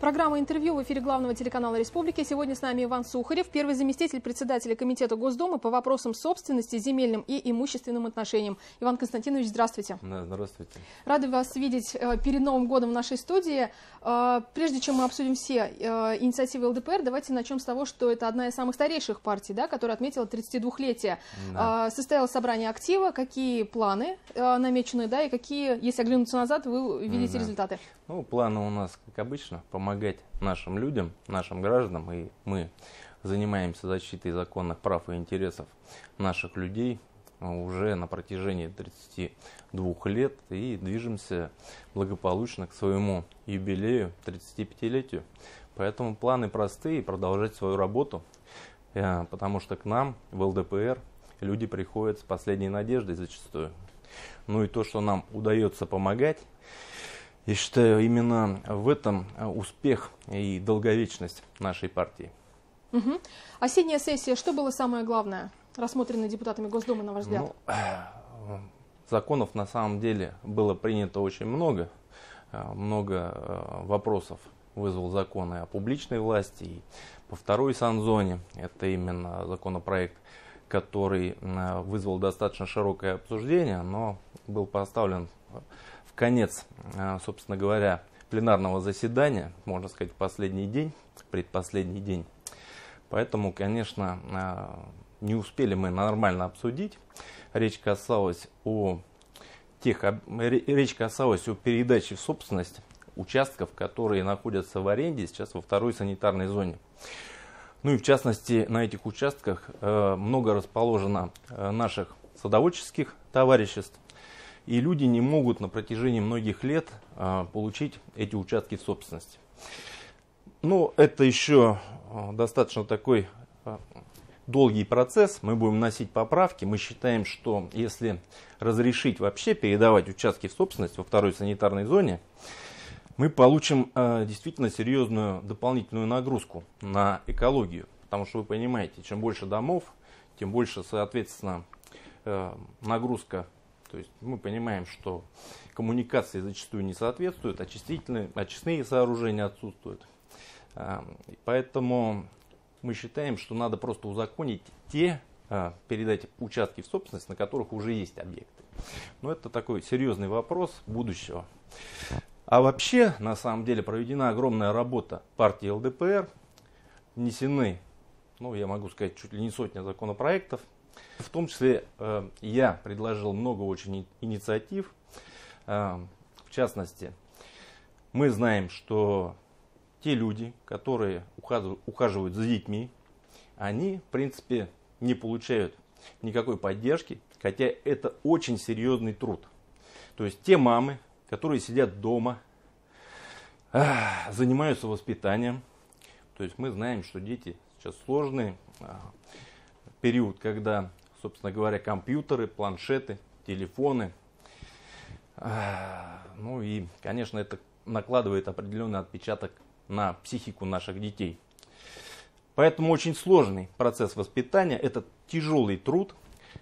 Программа «Интервью» в эфире главного телеканала Республики. Сегодня с нами Иван Сухарев, первый заместитель председателя Комитета Госдумы по вопросам собственности, земельным и имущественным отношениям. Иван Константинович, здравствуйте. Да, здравствуйте. Рады вас видеть перед Новым годом в нашей студии. Прежде чем мы обсудим все инициативы ЛДПР, давайте начнем с того, что это одна из самых старейших партий, да, которая отметила 32-летие. Да. Состоялось собрание актива. Какие планы намечены, да, и какие, если оглянуться назад, вы видите результаты? Ну, планы у нас, как обычно, помогать нашим людям, нашим гражданам, и мы занимаемся защитой законных прав и интересов наших людей уже на протяжении 32 лет и движемся благополучно к своему юбилею, 35-летию. Поэтому планы простые: продолжать свою работу, потому что к нам в ЛДПР люди приходят с последней надеждой зачастую. Ну и то, что нам удается помогать, я считаю, именно в этом успех и долговечность нашей партии. Угу. Осенняя сессия, что было самое главное, рассмотренное депутатами Госдумы, на ваш взгляд? Законов на самом деле было принято очень много. Много вопросов вызвал закон и о публичной власти, и по второй санзоне. Это именно законопроект, который вызвал достаточно широкое обсуждение, но был поставлен в конец, собственно говоря, пленарного заседания, можно сказать, в последний день, предпоследний день. Поэтому, конечно, не успели мы нормально обсудить. Речь касалась о передаче в собственность участков, которые находятся в аренде сейчас во второй санитарной зоне. Ну и в частности, на этих участках много расположено наших садоводческих товариществ, и люди не могут на протяжении многих лет получить эти участки в собственность. Но это еще достаточно такой долгий процесс, мы будем вносить поправки. Мы считаем, что если разрешить вообще передавать участки в собственность во второй санитарной зоне, мы получим действительно серьезную дополнительную нагрузку на экологию. Потому что вы понимаете, чем больше домов, тем больше, соответственно, нагрузка. То есть мы понимаем, что коммуникации зачастую не соответствуют, очистные сооружения отсутствуют. Поэтому мы считаем, что надо просто узаконить передать участки в собственность, на которых уже есть объекты. Но это такой серьезный вопрос будущего. А вообще, на самом деле, проведена огромная работа партии ЛДПР. Внесены, я могу сказать, чуть ли не сотня законопроектов. В том числе я предложил много очень инициатив. В частности, мы знаем, что те люди, которые ухаживают за детьми, они, в принципе, не получают никакой поддержки, хотя это очень серьезный труд. То есть те мамы, которые сидят дома, занимаются воспитанием. То есть мы знаем, что дети сейчас сложный период, когда, собственно говоря, компьютеры, планшеты, телефоны. Ну и, конечно, это накладывает определенный отпечаток на психику наших детей. Поэтому очень сложный процесс воспитания, это тяжелый труд.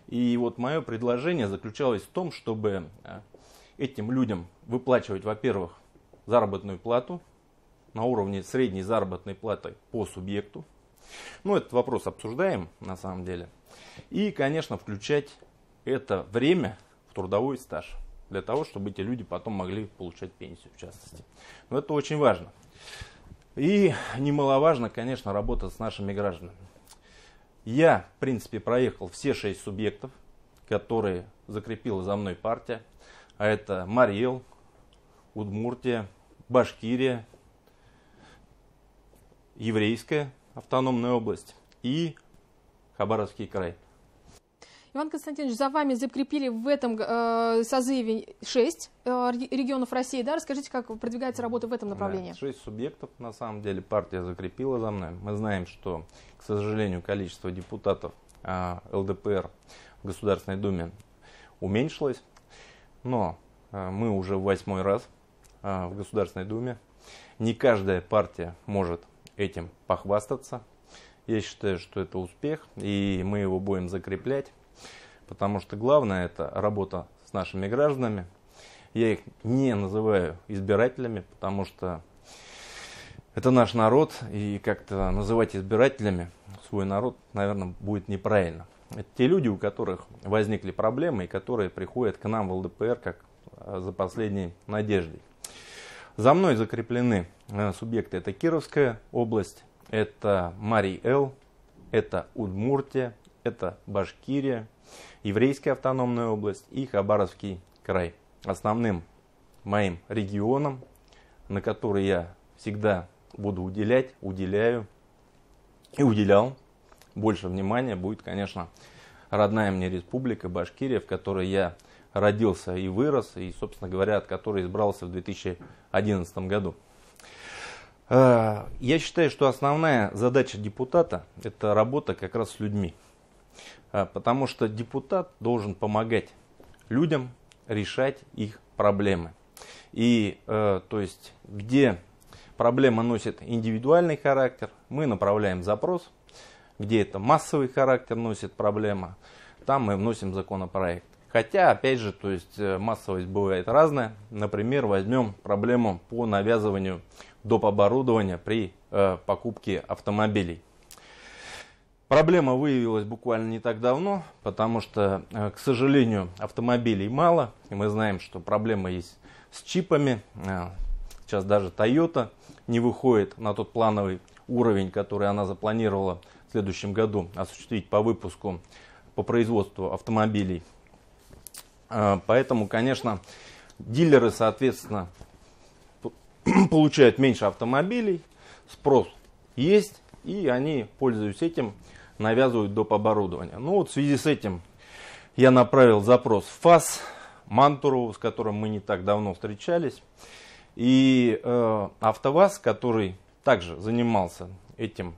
И вот мое предложение заключалось в том, чтобы этим людям выплачивать, во-первых, заработную плату на уровне средней заработной платы по субъекту. Этот вопрос обсуждаем на самом деле. И, конечно, включать это время в трудовой стаж, для того, чтобы эти люди потом могли получать пенсию, в частности. Но это очень важно. И немаловажно, конечно, работа с нашими гражданами. Я, в принципе, проехал все 6 субъектов, которые закрепила за мной партия. А это Марий-Эл, Удмуртия, Башкирия, Еврейская автономная область и Хабаровский край. Иван Константинович, за вами закрепили в этом созыве 6 регионов России. Да? Расскажите, как продвигается работа в этом направлении. Да, 6 субъектов, на самом деле, партия закрепила за мной. Мы знаем, что, к сожалению, количество депутатов ЛДПР в Государственной Думе уменьшилось. Но мы уже в 8-й раз в Государственной Думе. Не каждая партия может этим похвастаться. Я считаю, что это успех, и мы его будем закреплять. Потому что главное — это работа с нашими гражданами. Я их не называю избирателями, потому что это наш народ, и как-то называть избирателями свой народ, наверное, будет неправильно. Это те люди, у которых возникли проблемы, и которые приходят к нам в ЛДПР как за последней надеждой. За мной закреплены субъекты. Это Кировская область, это Марий-Эл, это Удмуртия, это Башкирия, Еврейская автономная область и Хабаровский край. Основным моим регионом, на который я всегда буду уделяю и уделял больше внимания, будет, конечно, родная мне республика Башкирия, в которой я родился и вырос, и, собственно говоря, от которой избрался в 2011 году. Я считаю, что основная задача депутата – это работа как раз с людьми. Потому что депутат должен помогать людям решать их проблемы. И, то есть, где проблема носит индивидуальный характер, мы направляем запрос. Где это массовый характер носит проблема, там мы вносим законопроект. Хотя, опять же, то есть массовость бывает разная. Например, возьмем проблему по навязыванию доп. Оборудования при покупке автомобилей. Проблема выявилась буквально не так давно, потому что, к сожалению, автомобилей мало. И мы знаем, что проблема есть с чипами. Сейчас даже Toyota не выходит на тот плановый уровень, который она запланировала в следующем году осуществить по выпуску, по производству автомобилей. Поэтому, конечно, дилеры, соответственно, получают меньше автомобилей, спрос есть, и они, пользуясь этим, навязывают доп. Оборудование. Ну вот в связи с этим я направил запрос в ФАС, Мантурову, с которым мы не так давно встречались, и АвтоВАЗ, который также занимался этим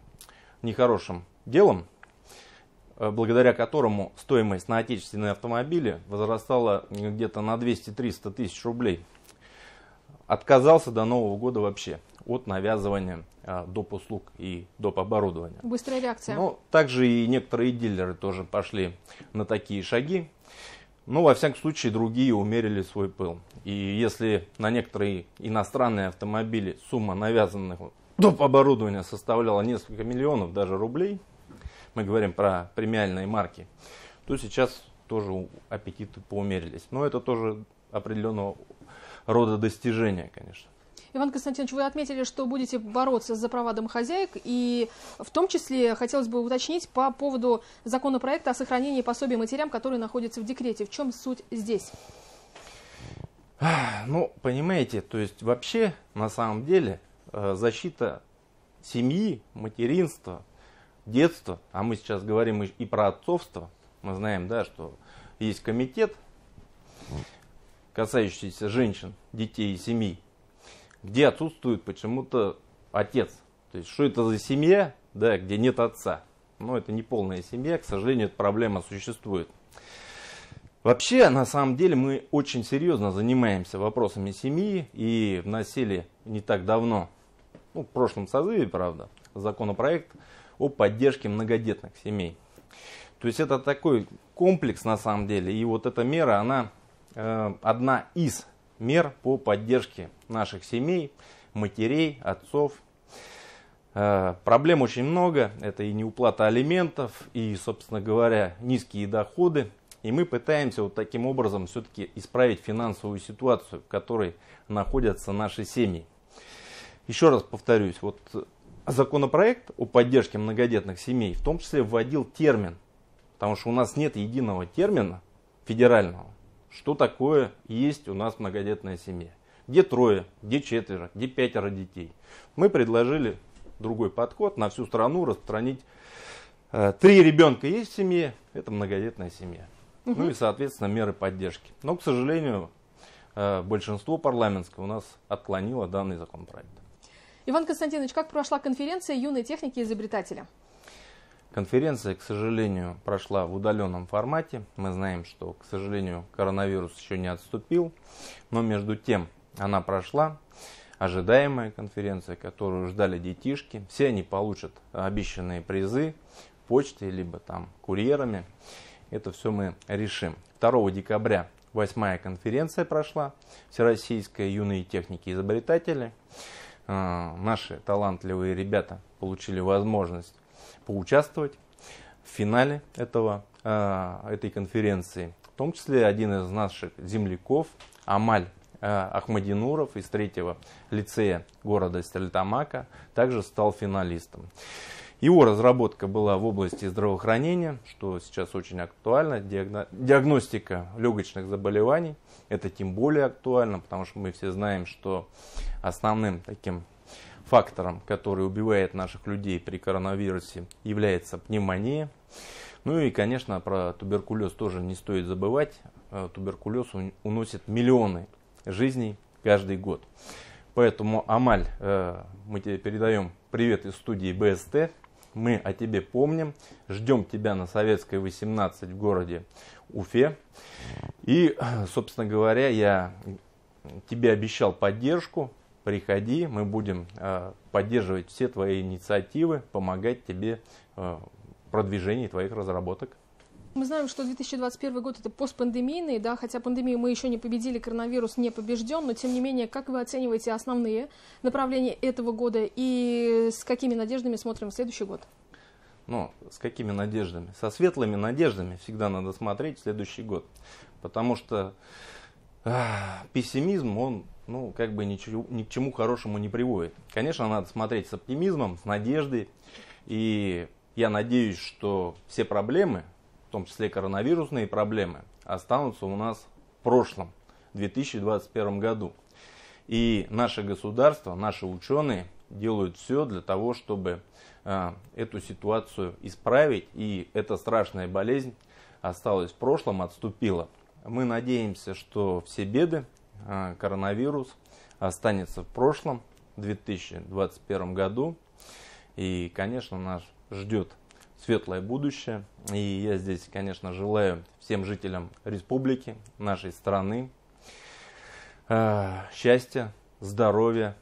нехорошим делом, благодаря которому стоимость на отечественные автомобили возрастала где-то на 200-300 тысяч рублей, отказался до Нового года вообще от навязывания доп. Услуг и доп. Оборудования. Быстрая реакция. Но также и некоторые дилеры тоже пошли на такие шаги. Но, во всяком случае, другие умерили свой пыл. И если на некоторые иностранные автомобили сумма навязанных доп. Оборудования составляла несколько миллионов даже рублей, мы говорим про премиальные марки, то сейчас тоже аппетиты поумерились. Но это тоже определенного рода достижения, конечно. Иван Константинович, вы отметили, что будете бороться за права домохозяек, и в том числе хотелось бы уточнить по поводу законопроекта о сохранении пособий матерям, которые находятся в декрете. В чем суть здесь? Ну, понимаете, то есть вообще, на самом деле, защита семьи, материнства, детства, а мы сейчас говорим и про отцовство, мы знаем, да, что есть комитет, касающийся женщин, детей и семей, где отсутствует почему-то отец. То есть, что это за семья, да, где нет отца? Ну, это не полная семья, к сожалению, эта проблема существует. Вообще, на самом деле, мы очень серьезно занимаемся вопросами семьи и вносили не так давно, ну, в прошлом созыве, правда, законопроект о поддержке многодетных семей. То есть, это такой комплекс, на самом деле, и вот эта мера, она одна из мер по поддержке наших семей, матерей, отцов. Проблем очень много. Это и неуплата алиментов, и, собственно говоря, низкие доходы. И мы пытаемся вот таким образом все-таки исправить финансовую ситуацию, в которой находятся наши семьи. Еще раз повторюсь, вот законопроект о поддержке многодетных семей в том числе вводил термин, потому что у нас нет единого термина федерального, что такое есть у нас многодетная семья. Где трое, где четверо, где 5 детей. Мы предложили другой подход, на всю страну распространить 3 ребенка есть в семье, это многодетная семья. Ну и, соответственно, меры поддержки. Но, к сожалению, большинство парламентское у нас отклонило данный законопроект. Иван Константинович, как прошла конференция юной техники и изобретателя? Конференция, к сожалению, прошла в удаленном формате. Мы знаем, что, к сожалению, коронавирус еще не отступил. Но между тем она прошла. Ожидаемая конференция, которую ждали детишки. Все они получат обещанные призы почтой, либо там курьерами. Это все мы решим. 2 декабря 8-я конференция прошла. Всероссийская юные техники и изобретатели. наши талантливые ребята получили возможность поучаствовать в финале этой конференции. В том числе один из наших земляков, Амаль Ахмадинуров из 3-го лицея города Стерлитамака, также стал финалистом. Его разработка была в области здравоохранения, что сейчас очень актуально. Диагностика легочных заболеваний, это тем более актуально, потому что мы все знаем, что основным таким фактором, который убивает наших людей при коронавирусе, является пневмония. Ну и, конечно, про туберкулез тоже не стоит забывать. Туберкулез уносит миллионы жизней каждый год. Поэтому, Амаль, мы тебе передаем привет из студии БСТ. Мы о тебе помним. Ждем тебя на Советской 18 в городе Уфе. И, собственно говоря, я тебе обещал поддержку. Приходи, мы будем поддерживать все твои инициативы, помогать тебе в продвижении твоих разработок. Мы знаем, что 2021 год это постпандемийный, да, хотя пандемию мы еще не победили, коронавирус не побежден, но тем не менее, как вы оцениваете основные направления этого года и с какими надеждами смотрим в следующий год? Ну, с какими надеждами? Со светлыми надеждами всегда надо смотреть в следующий год, потому что пессимизм, он, ну, как бы ни к чему хорошему не приводит. Конечно, надо смотреть с оптимизмом, с надеждой, и я надеюсь, что все проблемы, в том числе коронавирусные проблемы, останутся у нас в прошлом, 2021 году. И наше государство, наши ученые делают все для того, чтобы эту ситуацию исправить, и эта страшная болезнь осталась в прошлом, отступила. Мы надеемся, что все беды, коронавирус останется в прошлом, в 2021 году. И, конечно, нас ждет светлое будущее. И я здесь, конечно, желаю всем жителям республики, нашей страны, счастья, здоровья,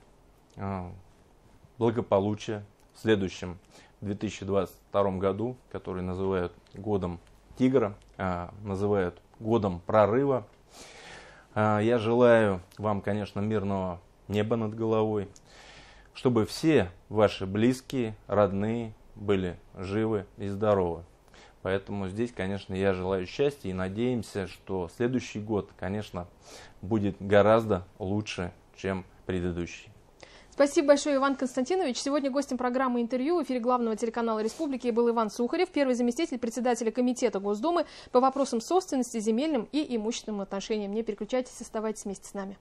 благополучия в следующем 2022 году, который называют годом тигра, называют годом прорыва. Я желаю вам, конечно, мирного неба над головой, чтобы все ваши близкие, родные были живы и здоровы. Поэтому здесь, конечно, я желаю счастья и надеемся, что следующий год, конечно, будет гораздо лучше, чем предыдущий. Спасибо большое, Иван Константинович. Сегодня гостем программы «Интервью» в эфире главного телеканала Республики был Иван Сухарев, первый заместитель председателя Комитета Госдумы по вопросам собственности, земельным и имущественным отношениям. Не переключайтесь, оставайтесь вместе с нами.